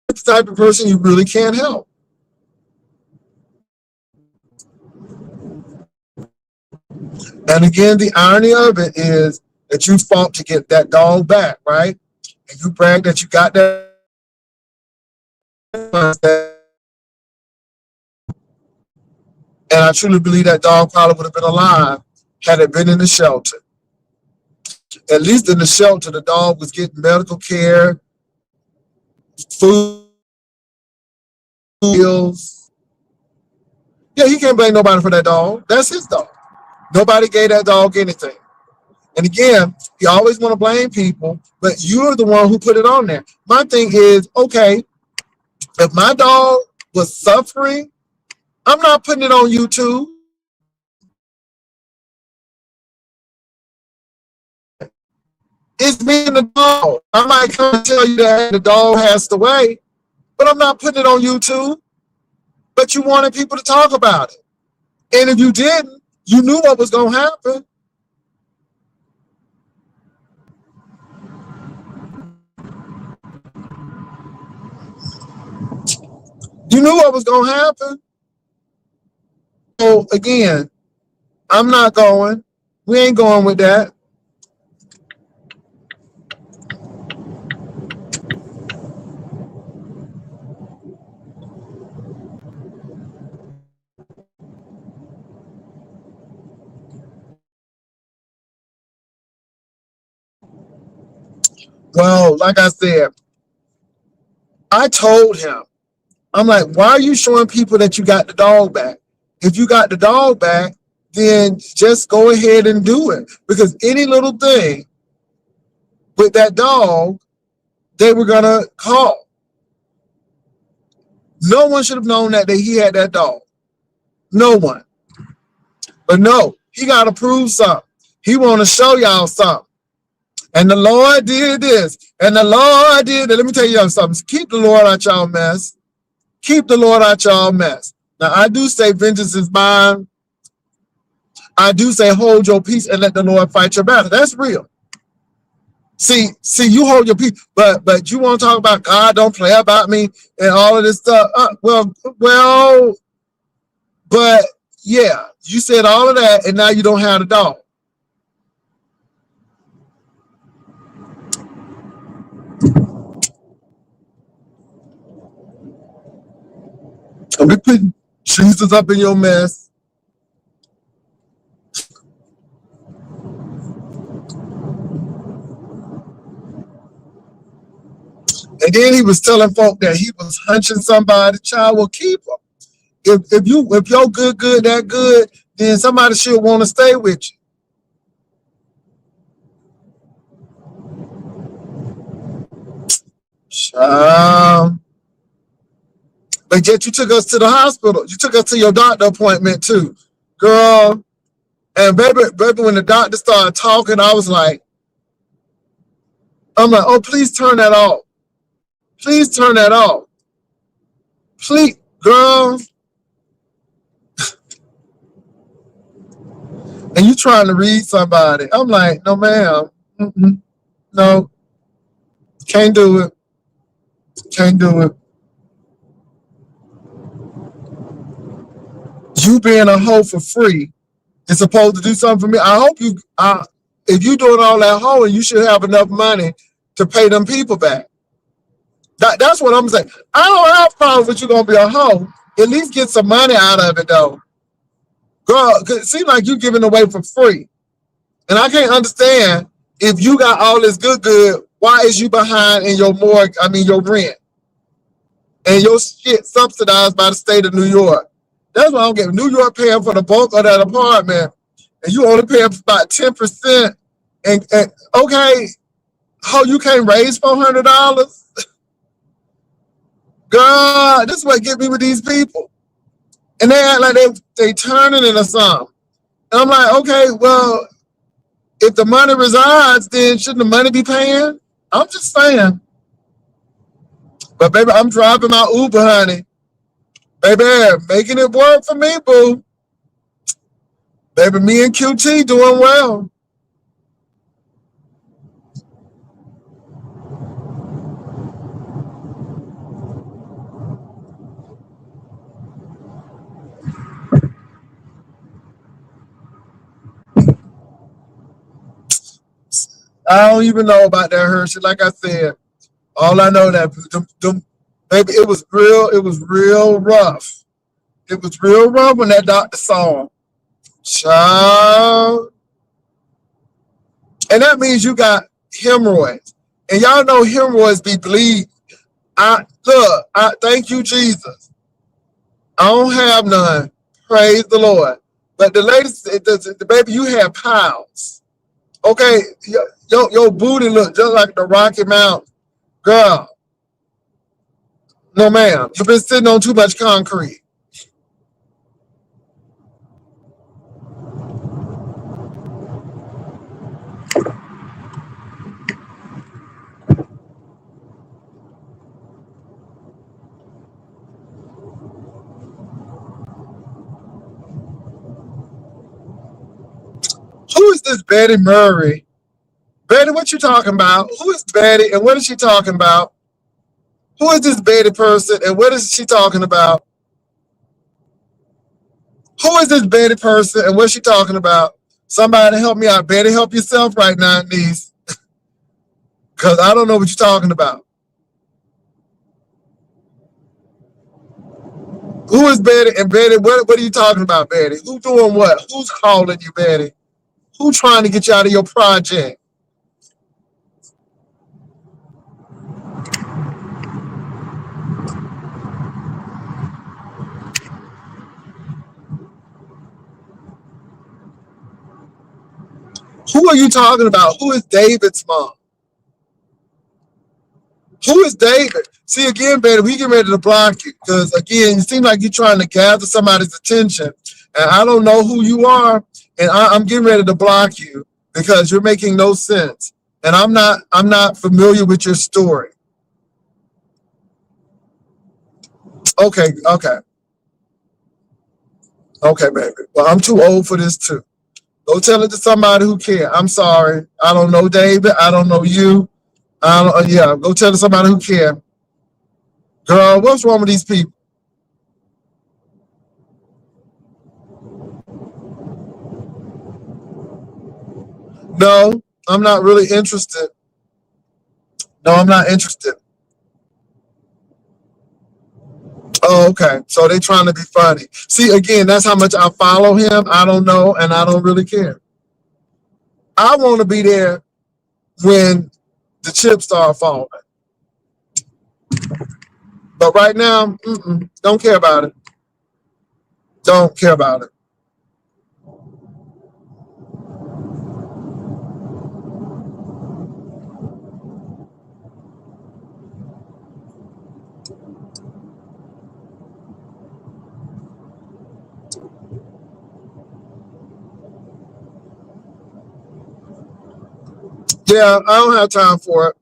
The type of person you really can't help. And again, the irony of it is that you fought to get that dog back, right? And you brag that you got that. And I truly believe that dog probably would have been alive had it been in the shelter. At least in the shelter, the dog was getting medical care, food, meals. Yeah, he can't blame nobody for that dog. That's his dog. Nobody gave that dog anything. And again, you always want to blame people, but you're the one who put it on there. My thing is, okay, if my dog was suffering, I'm not putting it on YouTube. It's me and the dog. I might come and tell you that the dog passed away, but I'm not putting it on YouTube. But you wanted people to talk about it. And if you didn't, you knew what was going to happen. You knew what was going to happen. So again, I'm not going. We ain't going with that. Well, like I said, I told him, I'm like, why are you showing people that you got the dog back? If you got the dog back, then just go ahead and do it. Because any little thing with that dog, they were going to call. No one should have known that he had that dog. No one. But no, he got to prove something. He want to show y'all something. And the Lord did this. And the Lord did that. Let me tell you something. Keep the Lord out y'all mess. Keep the Lord out y'all mess. Now, I do say vengeance is mine. I do say hold your peace and let the Lord fight your battle. That's real. See, you hold your peace, but you want to talk about God don't play about me and all of this stuff. Well, but yeah, you said all of that, and now you don't have the dog. And we putting Jesus up in your mess. And then he was telling folk that he was hunching somebody. Child will keep him. If you're good that good, then somebody should want to stay with you. Child. But yet you took us to the hospital. You took us to your doctor appointment too, girl. And baby, when the doctor started talking, I'm like, oh, please turn that off. Please turn that off. Please, girl. And you trying to read somebody. I'm like, no, ma'am. Mm-mm. No, can't do it. Can't do it. You being a hoe for free is supposed to do something for me. I hope you, if you doing all that hoeing, you should have enough money to pay them people back. That's what I'm saying. I don't have problems with you gonna be a hoe. At least get some money out of it though. Girl, 'cause it seems like you giving away for free. And I can't understand if you got all this good, why is you behind in your mortgage, your rent? And your shit subsidized by the state of New York. That's why I don't get New York paying for the bulk of that apartment. And you only paying for about 10%. And okay, how you can't raise $400? God, this is what get me with these people. And they act like they turning into something. And I'm like, okay, well, if the money resides, then shouldn't the money be paying? I'm just saying. But baby, I'm driving my Uber, honey. Baby, making it work for me, boo. Baby, me and QT doing well. I don't even know about that Hershey. Like I said, all I know that baby, it was real rough. It was real rough when that doctor saw him. Child. And that means you got hemorrhoids. And y'all know hemorrhoids be bleed. I thank you, Jesus. I don't have none. Praise the Lord. But the ladies, the baby, you have piles. Okay, your booty look just like the Rocky Mountain. Girl, no ma'am. You've been sitting on too much concrete. Who is this Betty Murray? Betty, what you talking about? Who is Betty and what is she talking about? Who is this Betty person and what is she talking about? Who is this Betty person and what's she talking about? Somebody help me out. Betty, help yourself right now, niece. Because I don't know what you're talking about. Who is Betty? And Betty, what are you talking about, Betty? Who doing what? Who's calling you, Betty? Who trying to get you out of your project? Who are you talking about? Who is David's mom? Who is David? See, again, Betty, we get ready to block you because, again, it seems like you're trying to gather somebody's attention, and I don't know who you are, and I'm getting ready to block you because you're making no sense, and I'm not familiar with your story. Okay, okay, baby. Well, I'm too old for this too. Go tell it to somebody who care. I'm sorry. I don't know David. I don't know you. Yeah, go tell it to somebody who care. Girl, what's wrong with these people? No, I'm not really interested. No, I'm not interested. Oh, okay. So they trying to be funny. See, again, that's how much I follow him. I don't know, and I don't really care. I want to be there when the chips start falling. But right now, don't care about it. Don't care about it. Yeah, I don't have time for it.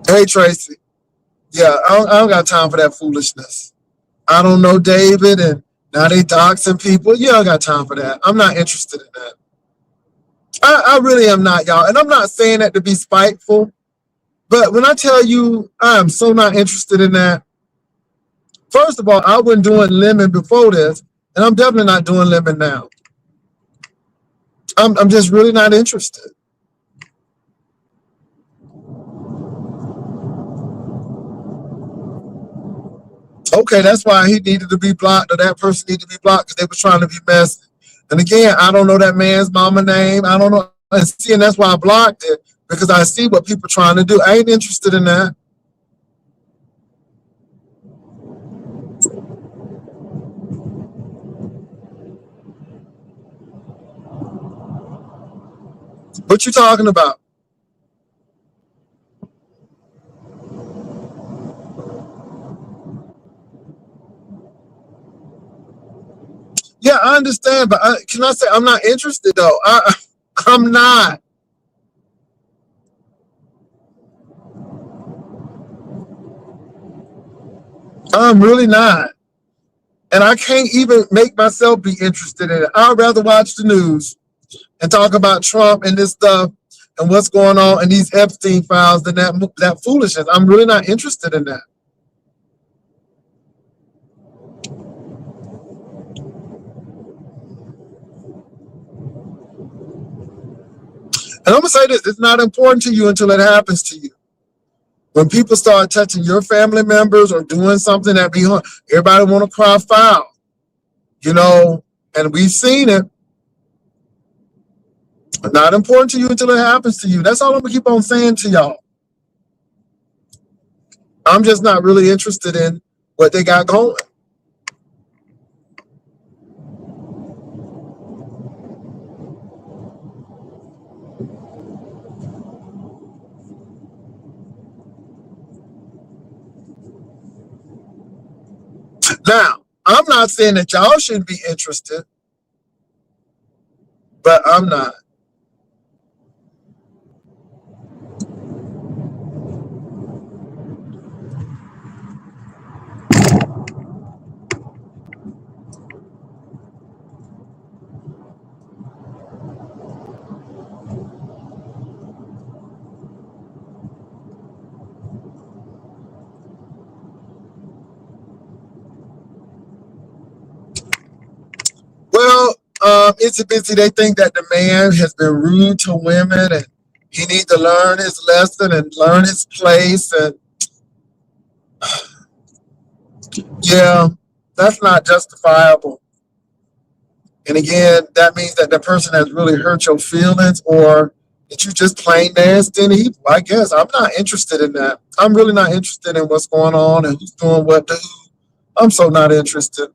Hey, Tracy. Yeah, I don't got time for that foolishness. I don't know David, and now they doxing people. Yeah, I got time for that. I'm not interested in that. I really am not, y'all. And I'm not saying that to be spiteful, but when I tell you I am so not interested in that, first of all, I wasn't doing lemon before this, and I'm definitely not doing lemon now. I'm just really not interested. Okay, that's why he needed to be blocked, or that person needed to be blocked because they were trying to be messy. And again, I don't know that man's mama name. I don't know. And see, and that's why I blocked it because I see what people are trying to do. I ain't interested in that. What you talking about? Yeah, I understand, but can I say I'm not interested though? I'm not. I'm really not. And I can't even make myself be interested in it. I'd rather watch the news and talk about Trump and this stuff and what's going on in these Epstein files than that foolishness. I'm really not interested in that. And I'm gonna say this: it's not important to you until it happens to you. When people start touching your family members or doing something that be everybody want to cry foul, you know, and we've seen it. Not important to you until it happens to you. That's all I'm gonna keep on saying to y'all. I'm just not really interested in what they got going. Now, I'm not saying that y'all shouldn't be interested, but I'm not. Well, it's a busy. They think that the man has been rude to women and he needs to learn his lesson and learn his place. And yeah, that's not justifiable. And again, that means that the person has really hurt your feelings or that you just plain nasty and evil. I guess I'm not interested in that. I'm really not interested in what's going on and who's doing what to who. I'm so not interested.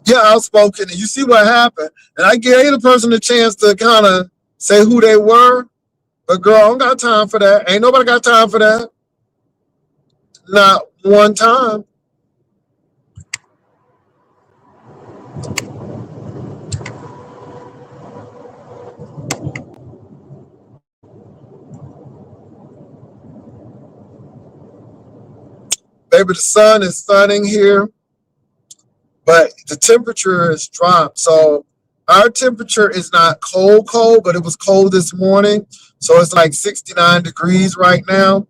Yeah, outspoken, and you see what happened. And I gave the person a chance to kind of say who they were, but girl, I don't got time for that. Ain't nobody got time for that. Not one time. Baby, the sun is sunning here, but the temperature has dropped. So our temperature is not cold, cold, but it was cold this morning. So it's like 69 degrees right now.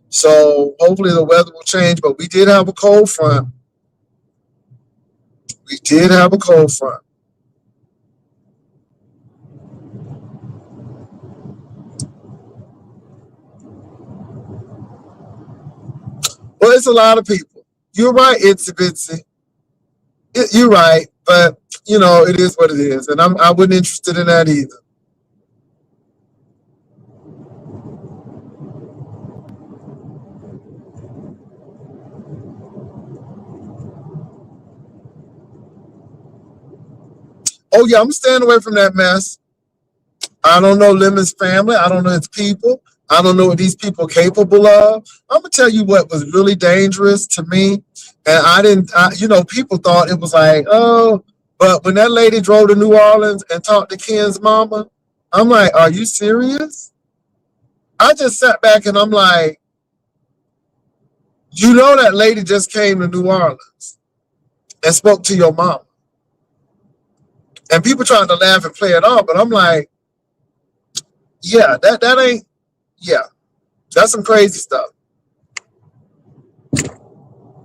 So hopefully the weather will change. But we did have a cold front. We did have a cold front. Well, it's a lot of people. You're right, it's Bitsy. You're right, but it is what it is, and I wasn't interested in that either. Oh yeah, I'm staying away from that mess. I don't know Lemon's family. I don't know his people. I don't know what these people are capable of. I'm gonna tell you what was really dangerous to me, and I didn't. People thought it was like, oh, but when that lady drove to New Orleans and talked to Ken's mama, I'm like, are you serious? I just sat back and I'm like, that lady just came to New Orleans and spoke to your mama, and people trying to laugh and play it off, but I'm like, yeah, that ain't, yeah, that's some crazy stuff.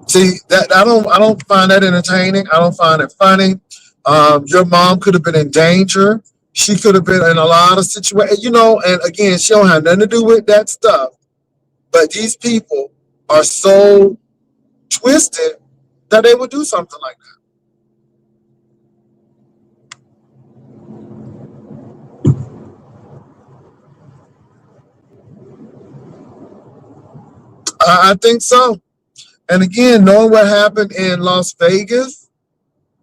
See that I don't find that entertaining. I don't find it funny. Your mom could have been in danger. She could have been in a lot of situations, and again, she don't have nothing to do with that stuff. But these people are so twisted that they would do something like that. I think so. And again, knowing what happened in Las Vegas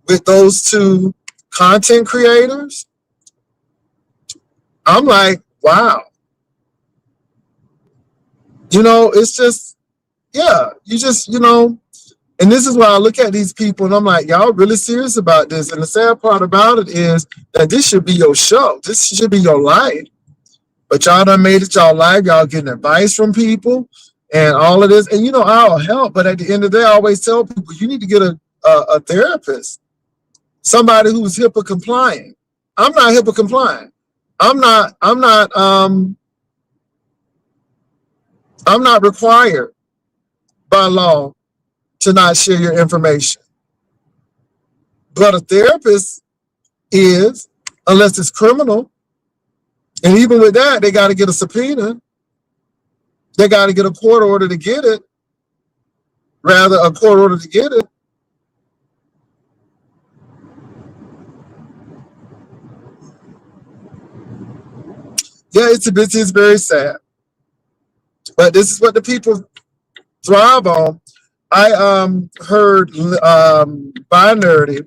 with those two content creators, I'm like, wow. It's just, yeah, and this is why I look at these people and I'm like, y'all really serious about this. And the sad part about it is that this should be your show. This should be your life. But y'all done made it y'all life. Y'all getting advice from people and all of this. And I'll help. But at the end of the day, I always tell people you need to get a therapist, somebody who's HIPAA compliant. I'm not HIPAA compliant. I'm not required by law to not share your information. But a therapist is, unless it's criminal. And even with that, they got to get a subpoena. They got to get a court order to get it. Rather, a court order to get it. Yeah, it's very sad. But this is what the people thrive on. I heard Binary,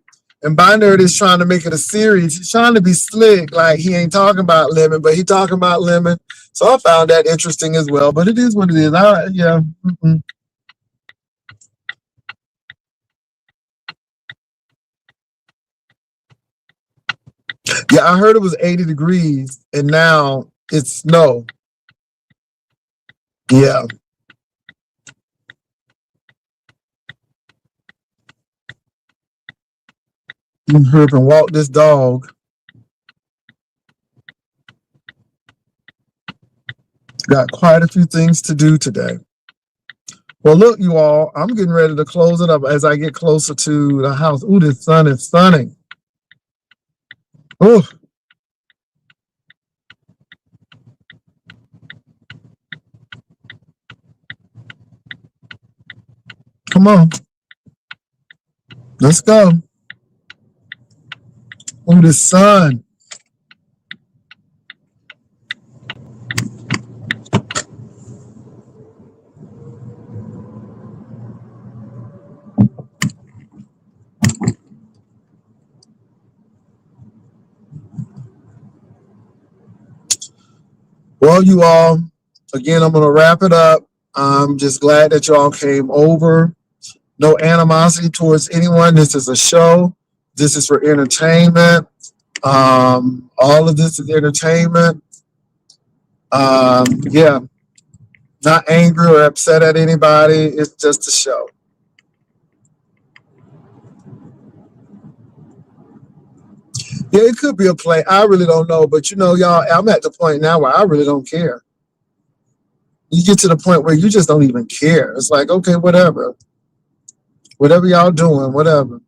and Binary is trying to make it a series. He's trying to be slick, like he ain't talking about Lemon, but he talking about Lemon. So I found that interesting as well. But it is what it is. Yeah. Mm-mm. Yeah, I heard it was 80 degrees, and now it's snow. Yeah. Hurry up and walk this dog. Got quite a few things to do today. Well, look, you all, I'm getting ready to close it up as I get closer to the house. Ooh, the sun is stunning. Oh, come on. Let's go. Oh, the sun. Well, you all, again, I'm going to wrap it up. I'm just glad that you all came over. No animosity towards anyone. This is a show. This is for entertainment. All of this is entertainment. Yeah, not angry or upset at anybody. It's just a show. Yeah, it could be a play. I really don't know. But y'all, I'm at the point now where I really don't care. You get to the point where you just don't even care. It's like, okay, whatever. Whatever y'all doing, whatever.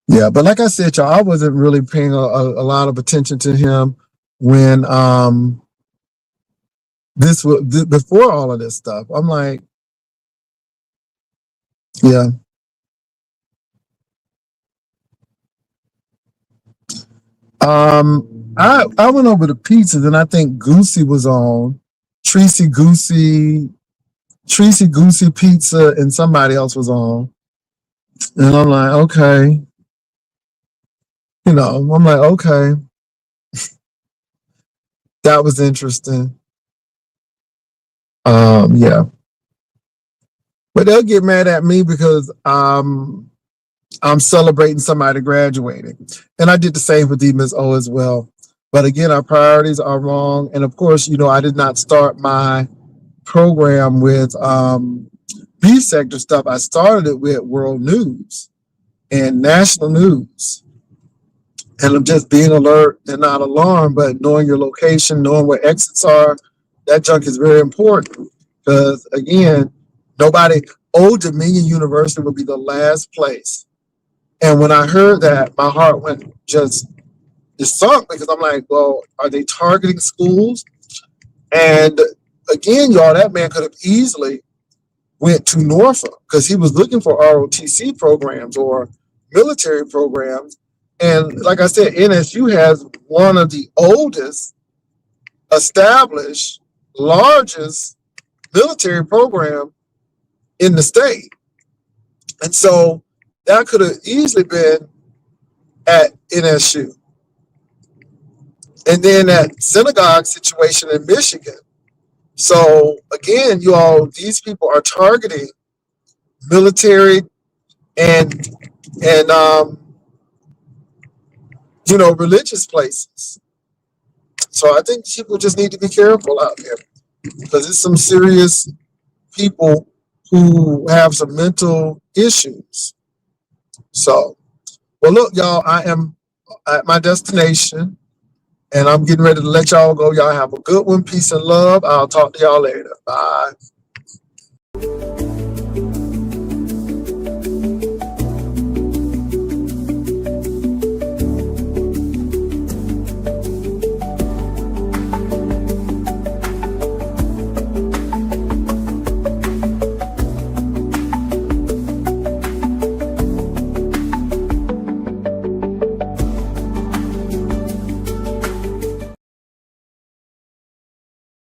Yeah, but like I said, y'all, I wasn't really paying a lot of attention to him when this was before all of this stuff. I'm like, yeah. I went over to pizzas and I think Goosey was on. Tracy Goosey, Tracy Goosey Pizza, and somebody else was on. And I'm like, okay. I'm like, okay, that was interesting. Yeah. But they'll get mad at me because I'm celebrating somebody graduating. And I did the same for D Miss O as well. But again, our priorities are wrong. And of course, I did not start my program with B sector stuff. I started it with world news and national news. And I'm just being alert and not alarmed, but knowing your location, knowing where exits are, that junk is very important. Because again, Old Dominion University would be the last place. And when I heard that, my heart went it sunk because I'm like, well, are they targeting schools? And again, y'all, that man could have easily went to Norfolk because he was looking for ROTC programs or military programs. And like I said, NSU has one of the oldest, established, largest military program in the state. And so that could have easily been at NSU. And then that synagogue situation in Michigan. So again, you all, these people are targeting military and and religious places. So I think people just need to be careful out there because it's some serious people who have some mental issues. So, well, look, y'all, I am at my destination and I'm getting ready to let y'all go. Y'all have a good one. Peace and love. I'll talk to y'all later. Bye.